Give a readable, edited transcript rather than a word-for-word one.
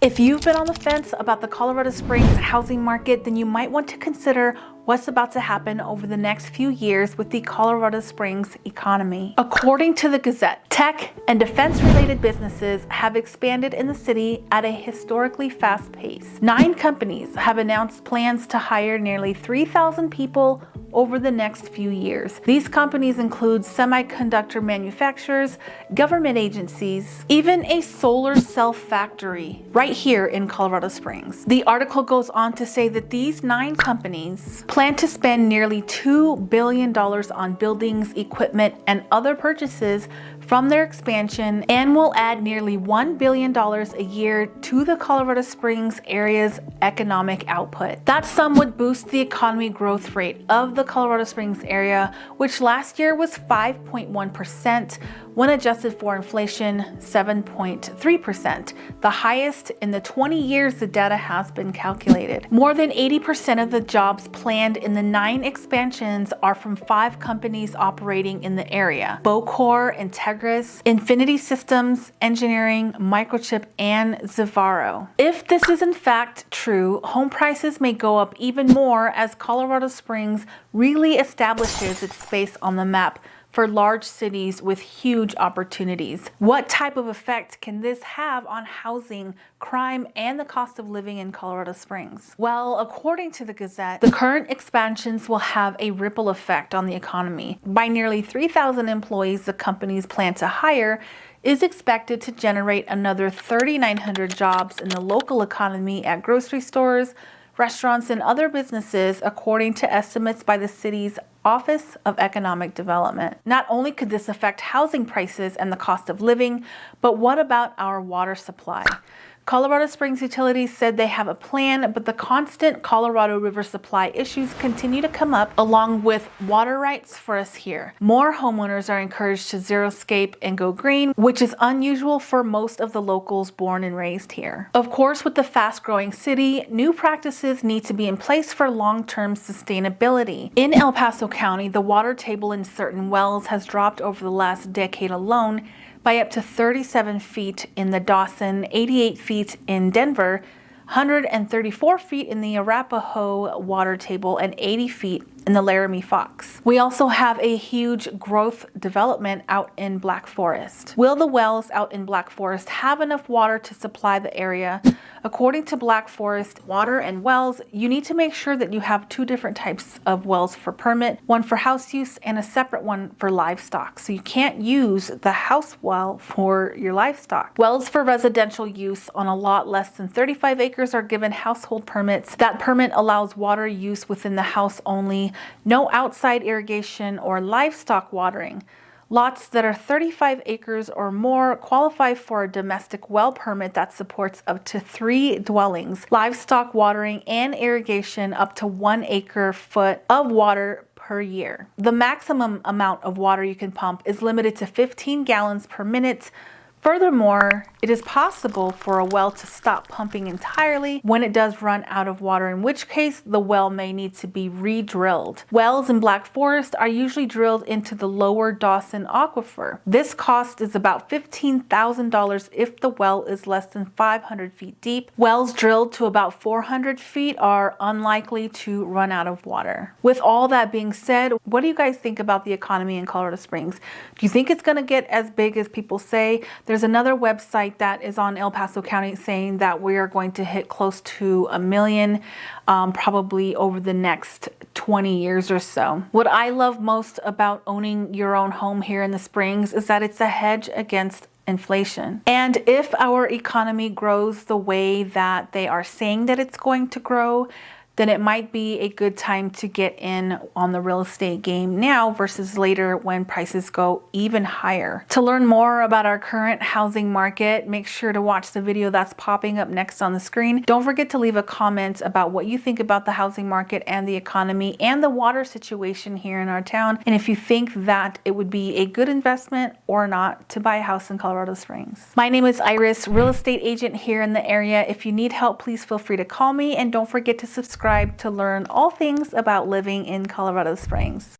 If you've been on the fence about the Colorado Springs housing market, then you might want to consider what's about to happen over the next few years with the Colorado Springs economy. According to the Gazette, tech and defense-related businesses have expanded in the city at a historically fast pace. 9 companies have announced plans to hire nearly 3,000 people over the next few years. These companies include semiconductor manufacturers, government agencies, even a solar cell factory right here in Colorado Springs. The article goes on to say that these 9 companies plan to spend nearly $2 billion on buildings, equipment, and other purchases from their expansion, and will add nearly $1 billion a year to the Colorado Springs area's economic output. That sum would boost the economy growth rate of the Colorado Springs area, which last year was 5.1%, when adjusted for inflation, 7.3%, the highest in the 20 years the data has been calculated. More than 80% of the jobs planned in the 9 expansions are from 5 companies operating in the area: Bocor, Integris, Infinity Systems, Engineering, Microchip, and Zivaro. If this is in fact true, home prices may go up even more as Colorado Springs really establishes its space on the map for large cities with huge opportunities. What type of effect can this have on housing, crime, and the cost of living in Colorado Springs? Well, according to the Gazette, the current expansions will have a ripple effect on the economy. By nearly 3,000 employees the companies plan to hire is expected to generate another 3,900 jobs in the local economy at grocery stores, restaurants, and other businesses, according to estimates by the city's Office of Economic Development. Not only could this affect housing prices and the cost of living, but what about our water supply? Colorado Springs Utilities said they have a plan, but the constant Colorado River supply issues continue to come up, along with water rights for us here. More homeowners are encouraged to xeriscape and go green, which is unusual for most of the locals born and raised here. Of course, with the fast-growing city, new practices need to be in place for long-term sustainability. In El Paso County, the water table in certain wells has dropped over the last decade alone by up to 37 feet in the Dawson, 88 feet in Denver, 134 feet in the Arapahoe water table, and 80 feet in the Laramie Fox. We also have a huge growth development out in Black Forest. Will the wells out in Black Forest have enough water to supply the area? According to Black Forest Water and Wells, you need to make sure that you have 2 different types of wells for permit, one for house use and a separate one for livestock. So you can't use the house well for your livestock. Wells for residential use on a lot less than 35 acres are given household permits. That permit allows water use within the house only, no outside irrigation or livestock watering. Lots that are 35 acres or more qualify for a domestic well permit that supports up to 3 dwellings, livestock watering, and irrigation up to 1 acre-foot of water per year. The maximum amount of water you can pump is limited to 15 gallons per minute. Furthermore, it is possible for a well to stop pumping entirely when it does run out of water, in which case the well may need to be re-drilled. Wells in Black Forest are usually drilled into the lower Dawson aquifer. This cost is about $15,000 if the well is less than 500 feet deep. Wells drilled to about 400 feet are unlikely to run out of water. With all that being said, what do you guys think about the economy in Colorado Springs? Do you think it's going to get as big as people say? There's another website that is on El Paso County saying that we are going to hit close to 1 million probably over the next 20 years or so. What I love most about owning your own home here in the Springs is that it's a hedge against inflation. And if our economy grows the way that they are saying that it's going to grow, then it might be a good time to get in on the real estate game now versus later when prices go even higher. To learn more about our current housing market, make sure to watch the video that's popping up next on the screen. Don't forget to leave a comment about what you think about the housing market and the economy and the water situation here in our town, and if you think that it would be a good investment or not to buy a house in Colorado Springs. My name is Iris, real estate agent here in the area. If you need help, please feel free to call me, and don't forget to subscribe to learn all things about living in Colorado Springs.